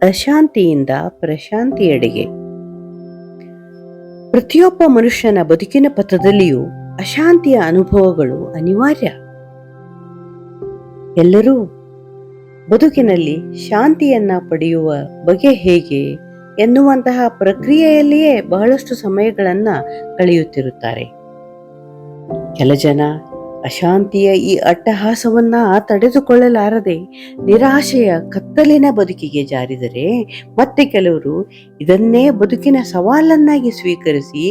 ಅಶಾಂತಿಯಿಂದ ಪ್ರಶಾಂತಿಯೆಡೆಗೆ. ಪ್ರತಿಯೊಬ್ಬ ಮನುಷ್ಯನ ಬದುಕಿನ ಪಥದಲ್ಲಿಯೂ ಅಶಾಂತಿಯ ಅನುಭವಗಳು ಅನಿವಾರ್ಯ. ಎಲ್ಲರೂ ಬದುಕಿನಲ್ಲಿ ಶಾಂತಿಯನ್ನ ಪಡೆಯುವ ಬಗೆ ಹೇಗೆ ಎನ್ನುವಂತಹ ಪ್ರಕ್ರಿಯೆಯಲ್ಲಿಯೇ ಬಹಳಷ್ಟು ಸಮಯಗಳನ್ನ ಕಳೆಯುತ್ತಿರುತ್ತಾರೆ. ಕೆಲ ಜನ ಅಶಾಂತಿಯ ಈ ಅಟ್ಟಹಾಸವನ್ನ ತಡೆದುಕೊಳ್ಳಲಾರದೆ ನಿರಾಶೆಯ ಕತ್ತಲಿನ ಬದುಕಿಗೆ ಜಾರಿದರೆ, ಮತ್ತೆ ಕೆಲವರು ಇದನ್ನೇ ಬದುಕಿನ ಸವಾಲನ್ನಾಗಿ ಸ್ವೀಕರಿಸಿ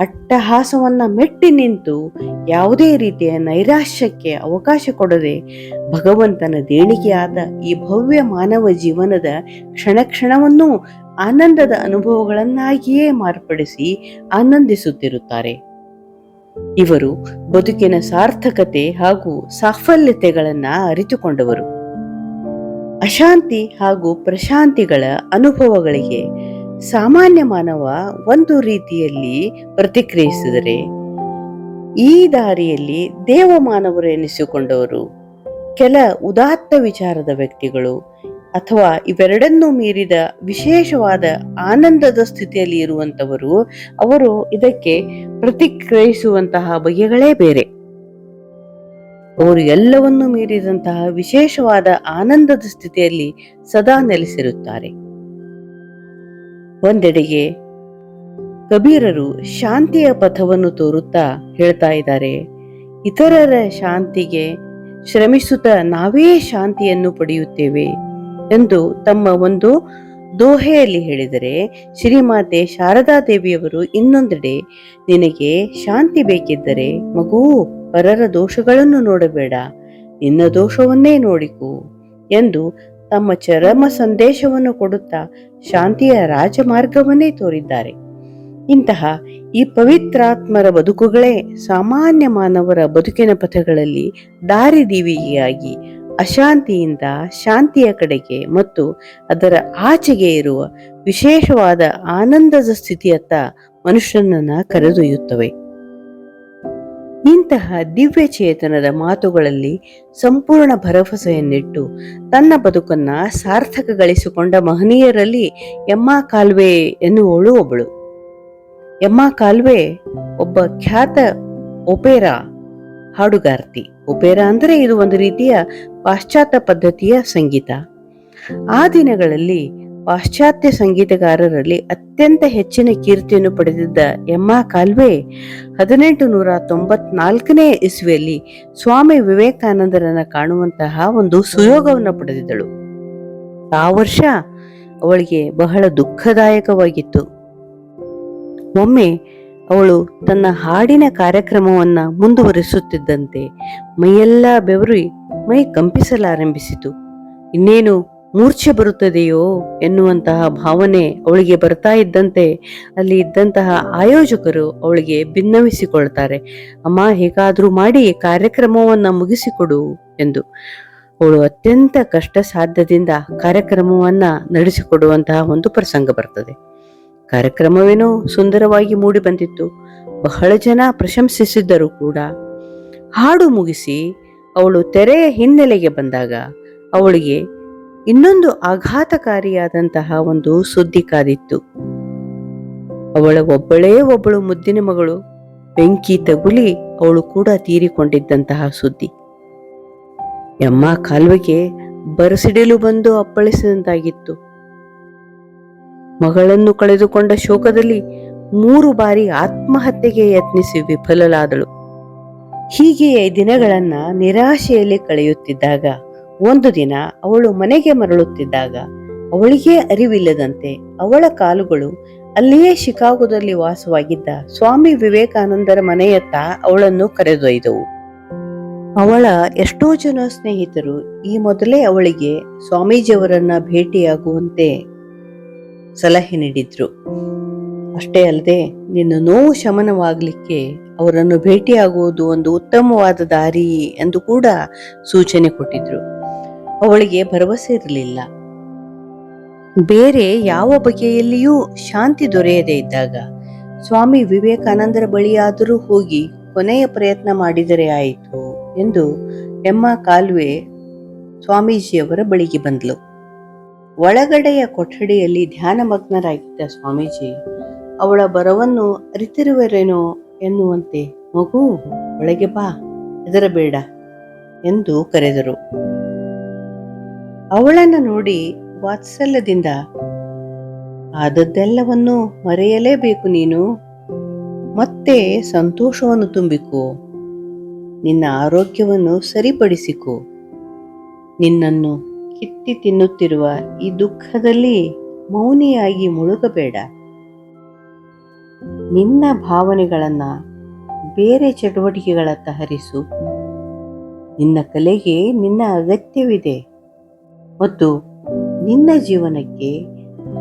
ಅಟ್ಟಹಾಸವನ್ನ ಮೆಟ್ಟಿ ನಿಂತು ಯಾವುದೇ ರೀತಿಯ ನೈರಾಶ್ಯಕ್ಕೆ ಅವಕಾಶ ಕೊಡದೆ ಭಗವಂತನ ದೇಣಿಗೆಯಾದ ಈ ಭವ್ಯ ಮಾನವ ಜೀವನದ ಕ್ಷಣ ಕ್ಷಣವನ್ನು ಆನಂದದ ಅನುಭವಗಳನ್ನಾಗಿಯೇ ಮಾರ್ಪಡಿಸಿ ಆನಂದಿಸುತ್ತಿರುತ್ತಾರೆ. ಇವರು ಬದುಕಿನ ಸಾರ್ಥಕತೆ ಹಾಗೂ ಸಾಫಲ್ಯತೆಗಳನ್ನ ಅರಿತುಕೊಂಡವರು. ಅಶಾಂತಿ ಹಾಗೂ ಪ್ರಶಾಂತಿಗಳ ಅನುಭವಗಳಿಗೆ ಸಾಮಾನ್ಯ ಮಾನವ ಒಂದು ರೀತಿಯಲ್ಲಿ ಪ್ರತಿಕ್ರಿಯಿಸಿದರೆ, ಈ ದಾರಿಯಲ್ಲಿ ದೇವಮಾನವರು ಎನಿಸಿಕೊಂಡವರು, ಕೆಲ ಉದಾತ್ತ ವಿಚಾರದ ವ್ಯಕ್ತಿಗಳು ಅಥವಾ ಇವೆರಡನ್ನೂ ಮೀರಿದ ವಿಶೇಷವಾದ ಆನಂದದ ಸ್ಥಿತಿಯಲ್ಲಿ ಇರುವಂತವರು, ಅವರು ಇದಕ್ಕೆ ಪ್ರತಿಕ್ರಿಯಿಸುವಂತಹ ಬಗೆಗಳೇ ಬೇರೆ. ಅವರು ಎಲ್ಲವನ್ನೂ ಮೀರಿದಂತಹ ವಿಶೇಷವಾದ ಆನಂದದ ಸ್ಥಿತಿಯಲ್ಲಿ ಸದಾ ನೆಲೆಸಿರುತ್ತಾರೆ. ಒಂದೆಡೆಗೆ ಕಬೀರರು ಶಾಂತಿಯ ಪಥವನ್ನು ತೋರುತ್ತಾ ಹೇಳ್ತಾ ಇದ್ದಾರೆ, ಇತರರ ಶಾಂತಿಗೆ ಶ್ರಮಿಸುತ್ತಾ ನಾವೇ ಶಾಂತಿಯನ್ನು ಪಡೆಯುತ್ತೇವೆ ಎಂದು ತಮ್ಮ ಒಂದು ದೋಹೆಯಲ್ಲಿ ಹೇಳಿದರೆ, ಶ್ರೀಮಾತೆ ಶಾರದಾ ದೇವಿಯವರು ಇನ್ನೊಂದೆಡೆ, ನಿನಗೆ ಶಾಂತಿ ಬೇಕಿದ್ದರೆ ಮಗು ಪರರ ದೋಷಗಳನ್ನು ನೋಡಬೇಡ, ನಿನ್ನ ದೋಷವನ್ನೇ ನೋಡಿಕೋ ಎಂದು ತಮ್ಮ ಚರಮ ಸಂದೇಶವನ್ನು ಕೊಡುತ್ತಾ ಶಾಂತಿಯ ರಾಜಮಾರ್ಗವನ್ನೇ ತೋರಿದ್ದಾರೆ. ಇಂತಹ ಈ ಪವಿತ್ರಾತ್ಮರ ಬದುಕುಗಳೇ ಸಾಮಾನ್ಯ ಮಾನವರ ಬದುಕಿನ ಪಥಗಳಲ್ಲಿ ದಾರಿದೀವಿಗೆಯಾಗಿ ಅಶಾಂತಿಯಿಂದ ಶಾಂತಿಯ ಕಡೆಗೆ ಮತ್ತು ಅದರ ಆಚೆಗೆ ಇರುವ ವಿಶೇಷವಾದ ಆನಂದದ ಸ್ಥಿತಿಯತ್ತ ಮನುಷ್ಯನನ್ನ ಕರೆದೊಯ್ಯುತ್ತವೆ. ಇಂತಹ ದಿವ್ಯ ಚೇತನದ ಮಾತುಗಳಲ್ಲಿ ಸಂಪೂರ್ಣ ಭರವಸೆಯನ್ನಿಟ್ಟು ತನ್ನ ಬದುಕನ್ನ ಸಾರ್ಥಕಗಳಿಸಿಕೊಂಡ ಮಹನೀಯರಲ್ಲಿ ಎಮ್ಮಾ ಕಾಲ್ವೆ ಎನ್ನುವಳು ಒಬ್ಬಳು. ಎಮ್ಮಾ ಕಾಲ್ವೆ ಒಬ್ಬ ಖ್ಯಾತ ಒಪೇರಾ ಹಾಡುಗಾರ್ತಿ. ಒಪೇರಾ ಅಂದರೆ ಇದು ಒಂದು ರೀತಿಯ ಪಾಶ್ಚಾತ್ಯ ಪದ್ಧತಿಯ ಸಂಗೀತ. ಆ ದಿನಗಳಲ್ಲಿ ಪಾಶ್ಚಾತ್ಯ ಸಂಗೀತಗಾರರಲ್ಲಿ ಅತ್ಯಂತ ಹೆಚ್ಚಿನ ಕೀರ್ತಿಯನ್ನು ಪಡೆದಿದ್ದ ಎಮ್ಮಾ ಕಾಲ್ವೆ 1894 ಇಸ್ವಿಯಲ್ಲಿ ಸ್ವಾಮಿ ವಿವೇಕಾನಂದರನ್ನ ಕಾಣುವಂತಹ ಒಂದು ಸುಯೋಗವನ್ನು ಪಡೆದಿದ್ದಳು. ಆ ವರ್ಷ ಅವಳಿಗೆ ಬಹಳ ದುಃಖದಾಯಕವಾಗಿತ್ತು. ಒಮ್ಮೆ ಅವಳು ತನ್ನ ಹಾಡಿನ ಕಾರ್ಯಕ್ರಮವನ್ನ ಮುಂದುವರಿಸುತ್ತಿದ್ದಂತೆ ಮೈಯೆಲ್ಲ ಬೆವರಿ ಮೈ ಕಂಪಿಸಲಾರಂಭಿಸಿತು. ಇನ್ನೇನು ಮೂರ್ಛೆ ಬರುತ್ತದೆಯೋ ಎನ್ನುವಂತಹ ಭಾವನೆ ಅವಳಿಗೆ ಬರ್ತಾ ಇದ್ದಂತೆ ಅಲ್ಲಿ ಇದ್ದಂತಹ ಆಯೋಜಕರು ಅವಳಿಗೆ ಭಿನ್ನವಿಸಿಕೊಳ್ತಾರೆ. ಅಮ್ಮ, ಹೇಗಾದ್ರೂ ಮಾಡಿ ಕಾರ್ಯಕ್ರಮವನ್ನ ಮುಗಿಸಿಕೊಡು ಎಂದು. ಅವಳು ಅತ್ಯಂತ ಕಷ್ಟ ಸಾಧ್ಯದಿಂದ ಕಾರ್ಯಕ್ರಮವನ್ನ ನಡೆಸಿಕೊಡುವಂತಹ ಒಂದು ಪ್ರಸಂಗ ಬರ್ತದೆ. ಕಾರ್ಯಕ್ರಮವೇನೋ ಸುಂದರವಾಗಿ ಮೂಡಿ ಬಂದಿತ್ತು. ಬಹಳ ಜನ ಪ್ರಶಂಸಿಸಿದ್ದರು ಕೂಡ. ಹಾಡು ಮುಗಿಸಿ ಅವಳು ತೆರೆಯ ಹಿನ್ನೆಲೆಗೆ ಬಂದಾಗ ಅವಳಿಗೆ ಇನ್ನೊಂದು ಆಘಾತಕಾರಿಯಾದಂತಹ ಒಂದು ಸುದ್ದಿ ಕಾದಿತ್ತು. ಅವಳ ಒಬ್ಬಳು ಮುದ್ದಿನ ಮಗಳು ಬೆಂಕಿ ತಗುಲಿ ಅವಳು ಕೂಡ ತೀರಿಕೊಂಡಿದ್ದಂತಹ ಸುದ್ದಿ. ಎಮ್ಮ ಕಾಲ್ವೆಗೆ ಬರಸಿಡಿಲು ಬಂದು ಅಪ್ಪಳಿಸಿದಂತಾಗಿತ್ತು. ಮಗಳನ್ನು ಕಳೆದುಕೊಂಡ ಶೋಕದಲ್ಲಿ 3 ಬಾರಿ ಆತ್ಮಹತ್ಯೆಗೆ ಯತ್ನಿಸಿ ವಿಫಲಳಾದಳು. ಹೀಗೆಯೇ ದಿನಗಳನ್ನ ನಿರಾಶೆಯಲ್ಲಿ ಕಳೆಯುತ್ತಿದ್ದಾಗ ಒಂದು ದಿನ ಅವಳು ಮನೆಗೆ ಮರಳುತ್ತಿದ್ದಾಗ ಅವಳಿಗೇ ಅರಿವಿಲ್ಲದಂತೆ ಅವಳ ಕಾಲುಗಳು ಅಲ್ಲಿಯೇ ಶಿಕಾಗೋದಲ್ಲಿ ವಾಸವಾಗಿದ್ದ ಸ್ವಾಮಿ ವಿವೇಕಾನಂದರ ಮನೆಯತ್ತ ಅವಳನ್ನು ಕರೆದೊಯ್ದವು. ಅವಳ ಎಷ್ಟೋ ಜನ ಸ್ನೇಹಿತರು ಈ ಮೊದಲೇ ಅವಳಿಗೆ ಸ್ವಾಮೀಜಿಯವರನ್ನ ಭೇಟಿಯಾಗುವಂತೆ ಸಲಹೆ ನೀಡಿದ್ರು. ಅಷ್ಟೇ ಅಲ್ಲದೆ ನಿನ್ನ ನೋವು ಶಮನವಾಗಲಿಕ್ಕೆ ಅವರನ್ನು ಭೇಟಿಯಾಗುವುದು ಒಂದು ಉತ್ತಮವಾದ ದಾರಿ ಎಂದು ಕೂಡ ಸೂಚನೆ ಕೊಟ್ಟಿದ್ರು. ಅವಳಿಗೆ ಭರವಸೆ ಇರಲಿಲ್ಲ. ಬೇರೆ ಯಾವ ಬಗೆಯಲ್ಲಿಯೂ ಶಾಂತಿ ದೊರೆಯದೇ ಇದ್ದಾಗ ಸ್ವಾಮಿ ವಿವೇಕಾನಂದರ ಬಳಿಯಾದರೂ ಹೋಗಿ ಕೊನೆಯ ಪ್ರಯತ್ನ ಮಾಡಿದರೆ ಆಯಿತು ಎಂದು ಎಮ್ಮ ಕಾಲ್ವೆ ಸ್ವಾಮೀಜಿಯವರ ಬಳಿಗೆ ಬಂದ್ಲು. ಒಳಗಡೆಯ ಕೊಠಡಿಯಲ್ಲಿ ಧ್ಯಾನಮಗ್ನರಾಗಿದ್ದ ಸ್ವಾಮೀಜಿ ಅವಳ ಬರವನ್ನು ಅರಿತಿರುವರೇನೋ ಎನ್ನುವಂತೆ, ಮಗು ಒಳಗೆ ಬಾ, ಹೆದರಬೇಡ ಎಂದು ಕರೆದರು. ಅವಳನ್ನು ನೋಡಿ ವಾತ್ಸಲ್ಯದಿಂದ, ಆದದ್ದೆಲ್ಲವನ್ನೂ ಮರೆಯಲೇಬೇಕು ನೀನು, ಮತ್ತೆ ಸಂತೋಷವನ್ನು ತುಂಬಿಕೋ, ನಿನ್ನ ಆರೋಗ್ಯವನ್ನು ಸರಿಪಡಿಸಿಕೋ, ನಿನ್ನನ್ನು ಕಿತ್ತಿ ತಿನ್ನುತ್ತಿರುವ ಈ ದುಃಖದಲ್ಲಿ ಮೌನಿಯಾಗಿ ಮುಳುಗಬೇಡ, ನಿನ್ನ ಭಾವನೆಗಳನ್ನ ಬೇರೆ ಚಟುವಟಿಕೆಗಳತ್ತ ಹರಿಸು, ನಿನ್ನ ಕಲೆಗೆ ನಿನ್ನ ಅಗತ್ಯವಿದೆ ಮತ್ತು ನಿನ್ನ ಜೀವನಕ್ಕೆ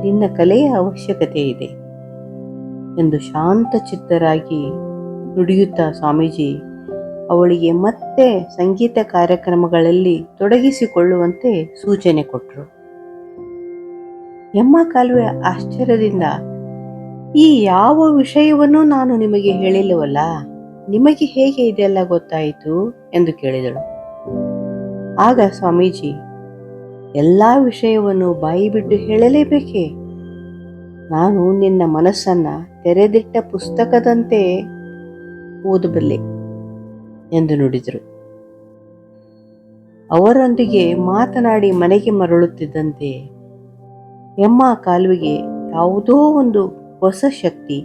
ನಿನ್ನ ಕಲೆಯ ಅವಶ್ಯಕತೆ ಇದೆ ಎಂದು ಶಾಂತ ಚಿತ್ತರಾಗಿ ನುಡಿಯುತ್ತಾ ಸ್ವಾಮೀಜಿ ಅವಳಿಗೆ ಮತ್ತೆ ಸಂಗೀತ ಕಾರ್ಯಕ್ರಮಗಳಲ್ಲಿ ತೊಡಗಿಸಿಕೊಳ್ಳುವಂತೆ ಸೂಚನೆ ಕೊಟ್ಟರು. ಎಮ್ಮ ಕಾಲುವೆ ಆಶ್ಚರ್ಯದಿಂದ, ಈ ಯಾವ ವಿಷಯವನ್ನು ನಾನು ನಿಮಗೆ ಹೇಳಿಲ್ಲವಲ್ಲ, ನಿಮಗೆ ಹೇಗೆ ಇದೆಲ್ಲ ಗೊತ್ತಾಯಿತು ಎಂದು ಕೇಳಿದಳು. ಆಗ ಸ್ವಾಮೀಜಿ, ಎಲ್ಲಾ ವಿಷಯವನ್ನು ಬಾಯಿ ಬಿಟ್ಟು ಹೇಳಲೇಬೇಕೇ, ನಾನು ನಿನ್ನ ಮನಸ್ಸನ್ನ ತೆರೆದಿಟ್ಟ ಪುಸ್ತಕದಂತೆ ಓದಬಲ್ಲೆ ಎಂದು ನುಡಿದರು. ಅವರೊಂದಿಗೆ ಮಾತನಾಡಿ ಮನೆಗೆ ಮರಳುತ್ತಿದ್ದಂತೆ ಎಮ್ಮ ಕಾಲುವೆಗೆ ಯಾವುದೋ ಒಂದು ಹೊಸ ಶಕ್ತಿ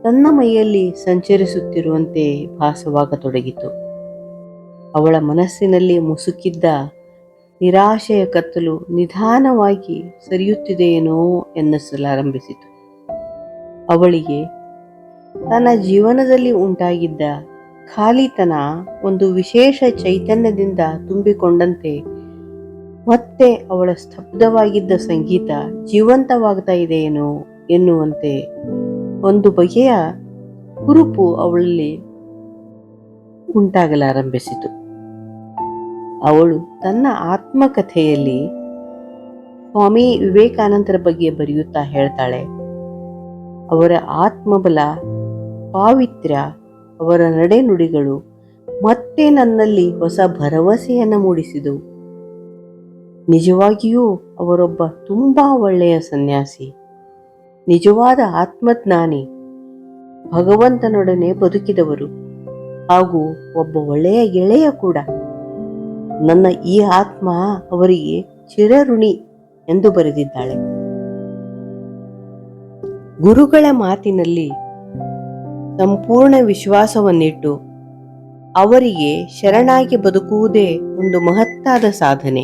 ತನ್ನ ಮೈಯಲ್ಲಿ ಸಂಚರಿಸುತ್ತಿರುವಂತೆ ಭಾಸವಾಗತೊಡಗಿತು. ಅವಳ ಮನಸ್ಸಿನಲ್ಲಿ ಮುಸುಕಿದ್ದ ನಿರಾಶೆಯ ಕತ್ತಲು ನಿಧಾನವಾಗಿ ಸರಿಯುತ್ತಿದೆಯೇನೋ ಎನ್ನಿಸಲಾರಂಭಿಸಿತು. ಅವಳಿಗೆ ತನ್ನ ಜೀವನದಲ್ಲಿ ಉಂಟಾಗಿದ್ದ ಖಾಲಿತನ ಒಂದು ವಿಶೇಷ ಚೈತನ್ಯದಿಂದ ತುಂಬಿಕೊಂಡಂತೆ ಮತ್ತೆ ಅವಳ ಸ್ತಬ್ಧವಾಗಿದ್ದ ಸಂಗೀತ ಜೀವಂತವಾಗ್ತಾ ಇದೆಯೇನೋ ಎನ್ನುವಂತೆ ಒಂದು ಬಗೆಯ ಹುರುಪು ಅವಳಲ್ಲಿ ಉಂಟಾಗಲಾರಂಭಿಸಿತು. ಅವಳು ತನ್ನ ಆತ್ಮಕಥೆಯಲ್ಲಿ ಸ್ವಾಮಿ ವಿವೇಕಾನಂದರ ಬಗ್ಗೆ ಬರೆಯುತ್ತಾ ಹೇಳ್ತಾಳೆ, ಅವರ ಆತ್ಮಬಲ, ಪಾವಿತ್ರ್ಯ, ಅವರ ನಡೆನುಡಿಗಳು ಮತ್ತೆ ನನ್ನಲ್ಲಿ ಹೊಸ ಭರವಸೆಯನ್ನು ಮೂಡಿಸಿದವು. ನಿಜವಾಗಿಯೂ ಅವರೊಬ್ಬ ತುಂಬಾ ಒಳ್ಳೆಯ ಸನ್ಯಾಸಿ, ನಿಜವಾದ ಆತ್ಮಜ್ಞಾನಿ, ಭಗವಂತನೊಡನೆ ಬದುಕಿದವರು ಹಾಗೂ ಒಬ್ಬ ಒಳ್ಳೆಯ ಗೆಳೆಯ ಕೂಡ. ನನ್ನ ಈ ಆತ್ಮ ಅವರಿಗೆ ಚಿರಋಣಿ ಎಂದು ಬರೆದಿದ್ದಾಳೆ. ಗುರುಗಳ ಮಾತಿನಲ್ಲಿ ಸಂಪೂರ್ಣ ವಿಶ್ವಾಸವನ್ನಿಟ್ಟು ಅವರಿಗೆ ಶರಣಾಗಿ ಬದುಕುವುದೇ ಒಂದು ಮಹತ್ತಾದ ಸಾಧನೆ.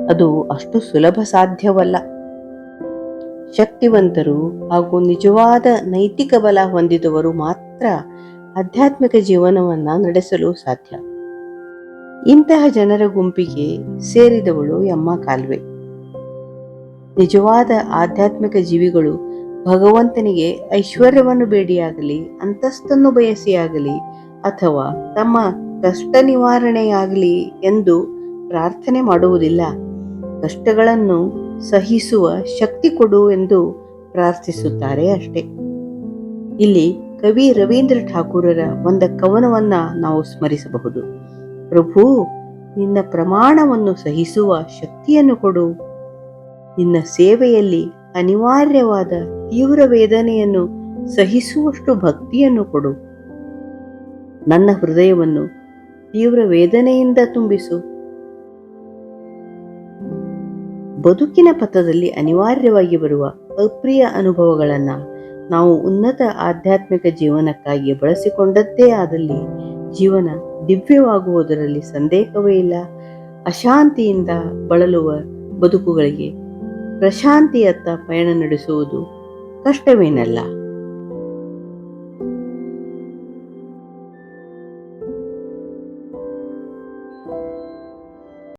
ಅದು ಅಷ್ಟು ಸುಲಭ ಸಾಧ್ಯವಲ್ಲ. ಶಕ್ತಿವಂತರು ಹಾಗೂ ನಿಜವಾದ ನೈತಿಕ ಬಲ ಹೊಂದಿದವರು ಮಾತ್ರ ಆಧ್ಯಾತ್ಮಿಕ ಜೀವನವನ್ನ ನಡೆಸಲು ಸಾಧ್ಯ. ಇಂತಹ ಜನರ ಗುಂಪಿಗೆ ಸೇರಿದವಳು ಎಮ್ಮ ಕಾಲುವೆ. ನಿಜವಾದ ಆಧ್ಯಾತ್ಮಿಕ ಜೀವಿಗಳು ಭಗವಂತನಿಗೆ ಐಶ್ವರ್ಯವನ್ನು ಬೇಡಿಯಾಗಲಿ, ಅಂತಸ್ತನ್ನು ಬಯಸಿಯಾಗಲಿ ಅಥವಾ ತಮ್ಮ ಕಷ್ಟ ನಿವಾರಣೆಯಾಗಲಿ ಎಂದು ಪ್ರಾರ್ಥನೆ ಮಾಡುವುದಿಲ್ಲ. ಕಷ್ಟಗಳನ್ನು ಸಹಿಸುವ ಶಕ್ತಿ ಕೊಡು ಎಂದು ಪ್ರಾರ್ಥಿಸುತ್ತಾರೆ ಅಷ್ಟೇ. ಇಲ್ಲಿ ಕವಿ ರವೀಂದ್ರ ಠಾಕೂರರ ಒಂದು ಕವನವನ್ನ ನಾವು ಸ್ಮರಿಸಬಹುದು. ಪ್ರಭು, ನಿನ್ನ ಪ್ರಮಾಣವನ್ನು ಸಹಿಸುವ ಶಕ್ತಿಯನ್ನು ಕೊಡು, ನಿನ್ನ ಸೇವೆಯಲ್ಲಿ ಅನಿವಾರ್ಯವಾದ ತೀವ್ರ ವೇದನೆಯನ್ನು ಸಹಿಸುವಷ್ಟು ಭಕ್ತಿಯನ್ನು ಕೊಡು, ನನ್ನ ಹೃದಯವನ್ನು ತೀವ್ರ ವೇದನೆಯಿಂದ ತುಂಬಿಸು. ಬದುಕಿನ ಪಥದಲ್ಲಿ ಅನಿವಾರ್ಯವಾಗಿ ಬರುವ ಅಪ್ರಿಯ ಅನುಭವಗಳನ್ನ ನಾವು ಉನ್ನತ ಆಧ್ಯಾತ್ಮಿಕ ಜೀವನಕ್ಕಾಗಿ ಬಳಸಿಕೊಂಡದ್ದೇ ಆದಲ್ಲಿ ಜೀವನ ದಿವ್ಯವಾಗುವುದರಲ್ಲಿ ಸಂದೇಹವೇ ಇಲ್ಲ. ಅಶಾಂತಿಯಿಂದ ಬಳಲುವ ಬದುಕುಗಳಿಗೆ ಪ್ರಶಾಂತಿಯತ್ತ ಪಯಣ ನಡೆಸುವುದು ಕಷ್ಟವೇನಲ್ಲ.